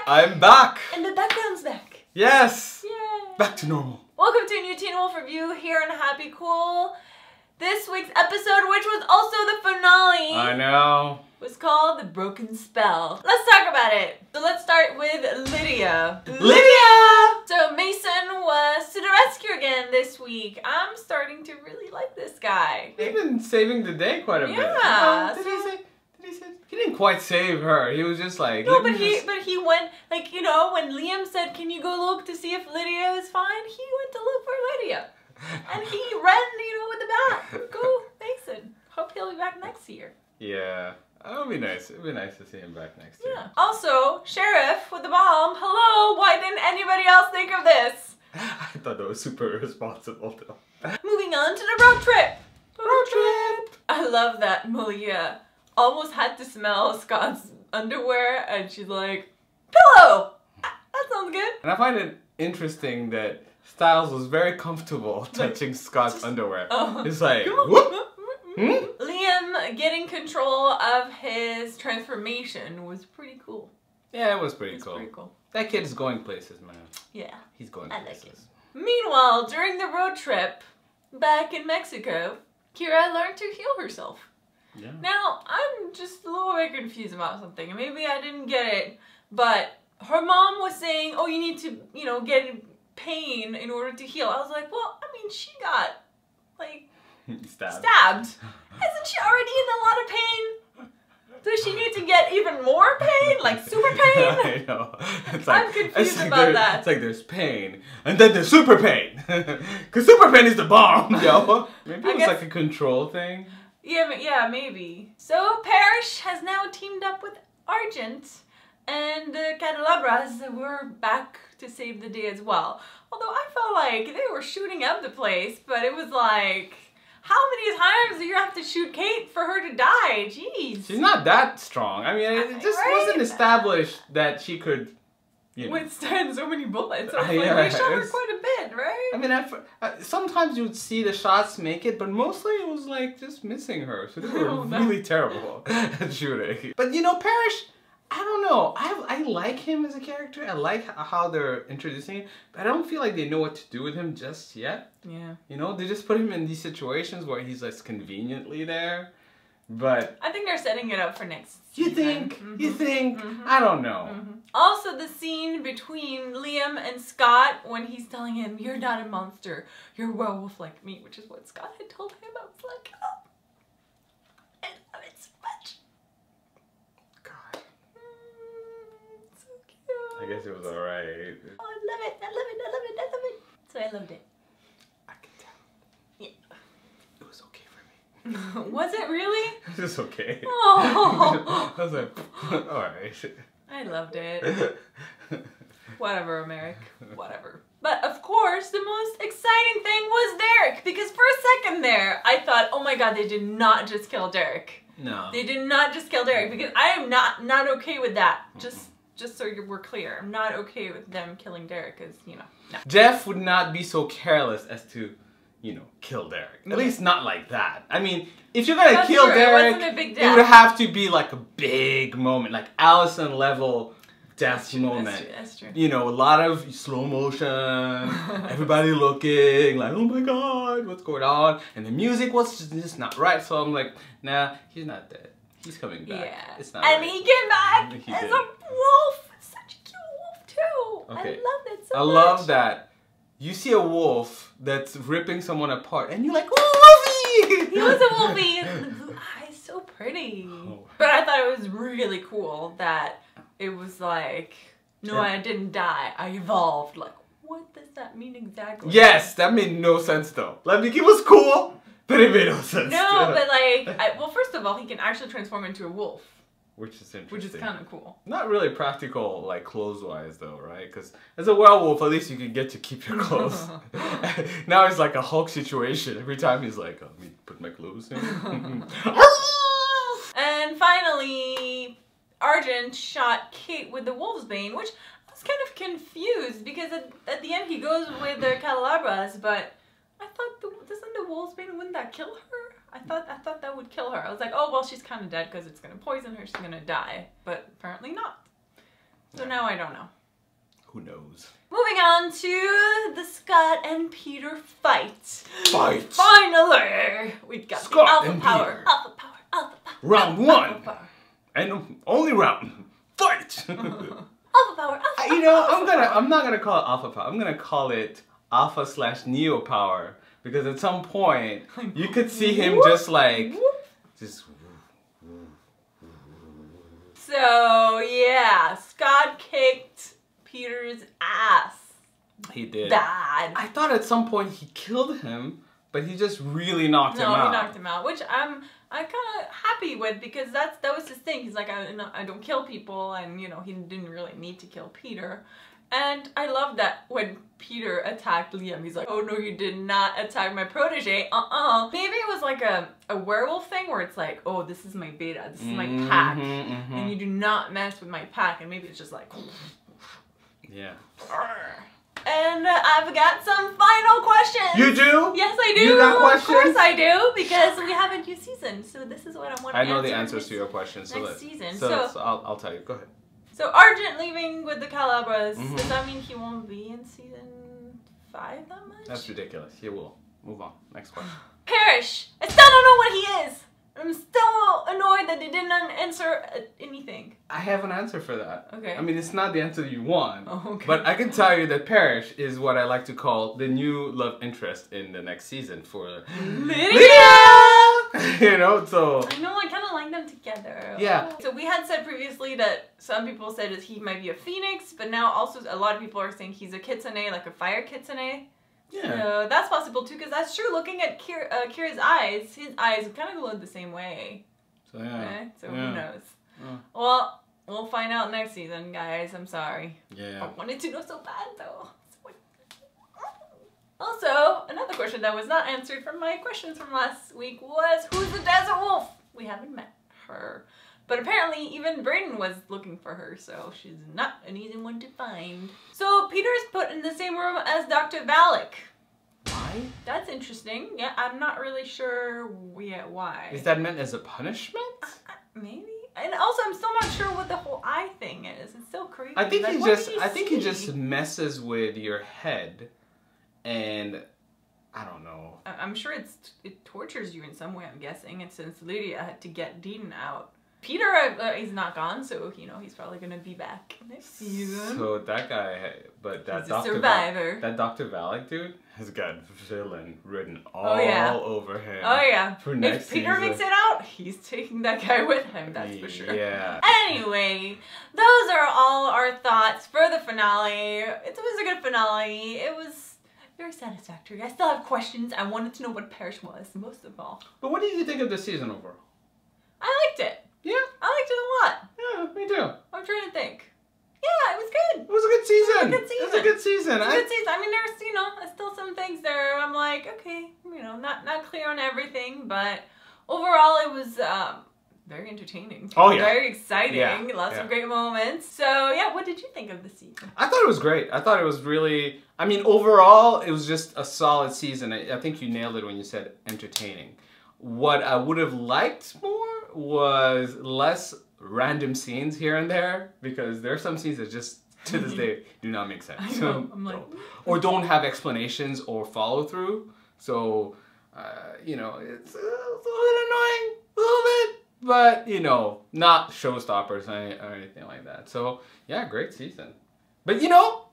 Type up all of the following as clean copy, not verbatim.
I'm back! And the background's back. Yes! Yay! Back to normal. Welcome to a new Teen Wolf review here on Happy Cool. This week's episode, which was also the finale, I know. was called The Broken Spell. Let's talk about it. So let's start with Lydia. So Mason was to the rescue again this week. I'm starting to really like this guy. He's been saving the day quite a bit. Yeah. He didn't quite save her. He was just like... No, but he went, like, you know, when Liam said, can you go look to see if Lydia is fine? He went to look for Lydia. And he ran, you know, with the bat. Go, Mason. Hope he'll be back next year. Yeah. It'll be nice. It'll be nice to see him back next year. Yeah. Also, Sheriff with the bomb. Hello, why didn't anybody else think of this? I thought that was super irresponsible though. Moving on to the road trip. Road trip. I love that Malia almost had to smell Scott's underwear and she's like, pillow! That sounds good. And I find it interesting that Styles was very comfortable touching Scott's underwear. It's like, whoop! Liam getting control of his transformation was pretty cool. Yeah, it was pretty cool. Pretty cool. That kid is going places, man. Yeah. He's going places. Meanwhile, during the road trip back in Mexico, Kira learned to heal herself. Yeah. Now, I'm just a little bit confused about something, and maybe I didn't get it, but her mom was saying, oh, you need to, you know, get pain in order to heal. I was like, well, I mean, she got, like, stabbed. Isn't she already in a lot of pain? Does she need to get even more pain? Like, super pain? I know. It's like, I'm confused about that. It's like there's pain, and then there's super pain. Because super pain is the bomb, yo. Maybe it was like a control thing. Yeah, maybe. So Parrish has now teamed up with Argent, and the Candelabras were back to save the day as well. Although I felt like they were shooting up the place, but it was like, how many times do you have to shoot Kate for her to die? Jeez. She's not that strong. I mean, it just wasn't established that she could, you know, withstand so many bullets. So yeah, they shot her quite a bit, right? I mean, sometimes you would see the shots make it, but mostly it was like just missing her. So they were really terrible at shooting. But you know, Parrish, I don't know. I like him as a character. I like how they're introducing him, but I don't feel like they know what to do with him just yet. Yeah. You know, they just put him in these situations where he's like conveniently there. But I think they're setting it up for next season. You think? I don't know. Also, the scene between Liam and Scott when he's telling him, you're not a monster, you're a werewolf like me, which is what Scott had told him. I was like, oh, I love it so much. God. So cute. I guess it was alright. Oh, I love it, I love it, I love it, I love it. So I loved it. I can tell. Yeah. It was okay for me. Was it really? It was okay. Oh. I was like, alright. I loved it. Whatever, Americ. Whatever. But of course, the most exciting thing was Derek. Because for a second there, I thought, oh my god, they did not just kill Derek. No. They did not just kill Derek. Because I am not okay with that. Just so we're clear. I'm not okay with them killing Derek. Because, you know, no. Jeff would not be so careless as to, you know, kill Derek. At least not like that. I mean, if you're gonna kill Derek, it would have to be like a big moment, like Allison level death moment. That's true. You know, a lot of slow motion, everybody looking like, oh my god, what's going on? And the music was just not right. So I'm like, nah, he's not dead. He's coming back. Yeah. It's not and right. he came back as a wolf. Such a cute wolf too. Okay. I loved it so much. I love that. You see a wolf that's ripping someone apart, and you're like, oh, Wolfie! He was a wolfie. The blue eyes, so pretty. Oh. But I thought it was really cool that it was like, no, I didn't die. I evolved. Like, what does that mean exactly? Yes, that made no sense though. Like, it was cool, but it made no sense. No, but like, well, first of all, he can actually transform into a wolf. Which is interesting. Which is kind of cool. Not really practical, like, clothes-wise, though, right? Because as a werewolf, at least you can get to keep your clothes. Now it's like a Hulk situation. Every time he's like, let me put my clothes in. And finally, Argent shot Kate with the wolf's bane, which I was kind of confused because at the end he goes with the Candelabras, but I thought, doesn't the wolf's bane, wouldn't that kill her? I thought that would kill her. I was like, oh, well, she's kind of dead because it's going to poison her. She's going to die. But apparently not. So now I don't know. Who knows? Moving on to the Scott and Peter fight. Fight! Finally! We've got Scott the alpha and power, Peter. alpha power, alpha power. Round alpha one. Power. And only round. Fight! Alpha power, alpha power. You know, I'm not gonna call it alpha power. I'm gonna call it alpha/neo power, because at some point you could see him just like So yeah, Scott kicked Peter's ass. He did. Bad. I thought at some point he killed him, but he just really knocked him out. No, he knocked him out, which I'm kind of happy with, because that was his thing. He's like, I don't kill people, and you know, he didn't really need to kill Peter. And I love that when Peter attacked Liam, he's like, oh no, you did not attack my protege, Maybe it was like a werewolf thing where it's like, oh, this is my beta, this is my pack, and you do not mess with my pack, and maybe it's just like, yeah. And I've got some final questions. You do? Yes, I do. You got questions? Of course I do, because we have a new season, so this is what I want to answer. I know the answers to your questions. Next season. So I'll tell you. Go ahead. So Argent leaving with the Calabras, does that mean he won't be in season 5 that much? That's ridiculous. He will. Move on. Next question. Parrish! I still don't know what he is! I'm still annoyed that they didn't answer anything. I have an answer for that. Okay. I mean, it's not the answer you want. Oh, okay. But I can tell you that Parrish is what I like to call the new love interest in the next season for Lydia! You know, so... I know, I kind of like them together. Yeah. So we had said previously that some people said that he might be a phoenix, but now also a lot of people are saying he's a kitsune, like a fire kitsune. Yeah. So that's possible too, because that's true. Looking at Kira's eyes, his eyes kind of glow the same way. So yeah. Okay? So yeah. who knows? Yeah. Well, we'll find out next season, guys. I'm sorry. Yeah. I wanted to know so bad though. Also, another question that was not answered from my questions from last week was, who's the Desert Wolf? We haven't met her. But apparently even Brayden was looking for her, so she's not an easy one to find. So Peter's put in the same room as Dr. Valak. Why? That's interesting. Yeah, I'm not really sure yet why. Is that meant as a punishment? Maybe. And also, I'm still not sure what the whole eye thing is. It's so creepy. I think like, he just messes with your head, and I don't know. I'm sure it tortures you in some way, I'm guessing, and since Lydia had to get Dean out. Peter is not gone, so you know he's probably gonna be back next season. So that guy, but that he's Dr. a survivor. That Dr. Valak dude has got villain written all over him. Oh yeah. For next if Peter season. makes it out, he's taking that guy with him. That's for sure. Yeah. Anyway, those are all our thoughts for the finale. It was a good finale. It was very satisfactory. I still have questions. I wanted to know what Parrish was, most of all. But what did you think of the season overall? I liked it. Yeah. I liked it a lot. Yeah, me too. I'm trying to think. Yeah, it was good. It was a good season. It was a good season. It was a good season. It was a good season. I mean, there's, you know, still some things there. I'm like, okay, you know, not clear on everything, but overall it was very entertaining. Oh yeah. Very exciting. Yeah. Lots of great moments. So yeah, what did you think of the season? I thought it was great. I thought it was really, I mean, overall, it was just a solid season. I think you nailed it when you said entertaining. What I would have liked more was less random scenes here and there, because there are some scenes that just to this day do not make sense. I know. I'm like, or don't have explanations or follow through. So you know, it's a little annoying, a little bit, but you know, not showstoppers or anything like that. So yeah, great season. But you know,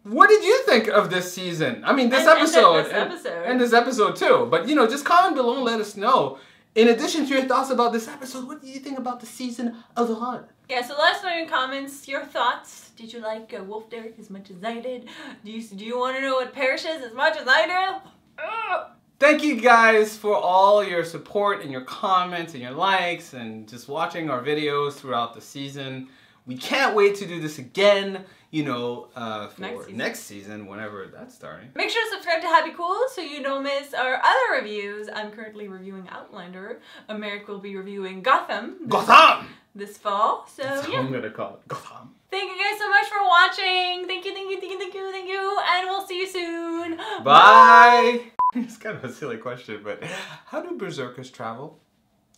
what did you think of this season? I mean, this episode and this episode too. But you know, just comment below and let us know. In addition to your thoughts about this episode, what do you think about the season overall? Yeah, so let us know in your comments your thoughts. Did you like Wolf Derek as much as I did? Do you want to know what Parrish is as much as I do? Thank you guys for all your support and your comments and your likes and just watching our videos throughout the season. We can't wait to do this again, you know, for next season, whenever that's starting. Make sure to subscribe to Happy Cool so you don't miss our other reviews. I'm currently reviewing Outlander. Americ will be reviewing Gotham. This fall. So that's yeah. how I'm gonna call it. Gotham. Thank you guys so much for watching. Thank you, and we'll see you soon. Bye. It's kind of a silly question, but how do berserkers travel?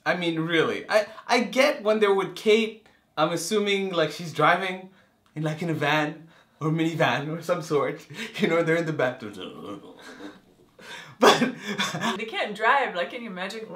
I mean, really, I get when they're with Kate. I'm assuming like she's driving in like in a van or minivan or some sort. You know, they're in the back. But they can't drive. Like, can you imagine?